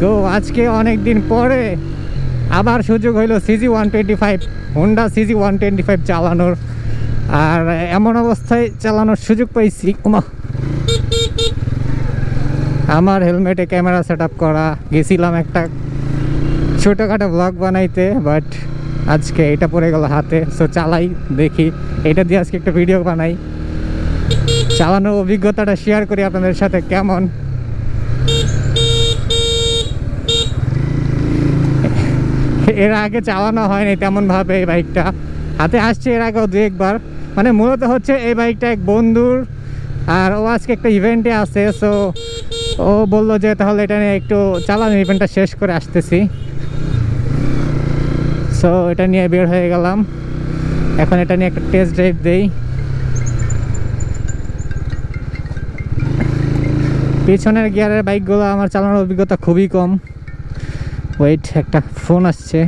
গো, আজকে অনেক দিন পরে আবার সুযোগ হইল CG125 হোন্ডা CG125 চালানোর। আর এমন অবস্থায় চালানোর সুযোগ পাইছি, আমার হেলমেটে ক্যামেরা সেট আপ করা, গেছিলাম একটা ছোটোখাটো ব্লগ বানাইতে, বাট আজকে এটা পড়ে গেল হাতে। সো চালাই, দেখি এটা দিয়ে আজকে একটা ভিডিও বানাই, চালানোর অভিজ্ঞতাটা শেয়ার করি আপনাদের সাথে কেমন। এর আগে চালানো হয়নি তেমনভাবে, এই বাইকটা হাতে আসছে এর আগেও দু একবার। মানে মূলত হচ্ছে এই বাইকটা এক বন্ধুর, আর ও আজকে একটা ইভেন্টে আছে। সো ও বললো যে তাহলে এটা নিয়ে একটু চালানো, ইভেন্টটা শেষ করে আসতেছি। সো এটা নিয়ে বের হয়ে গেলাম, এখন এটা নিয়ে একটা টেস্ট ড্রাইভ দেই। পিছনের গিয়ারের বাইকগুলো আমার চালানোর অভিজ্ঞতা খুবই কম। ওয়েট, একটা ফোন আসছে।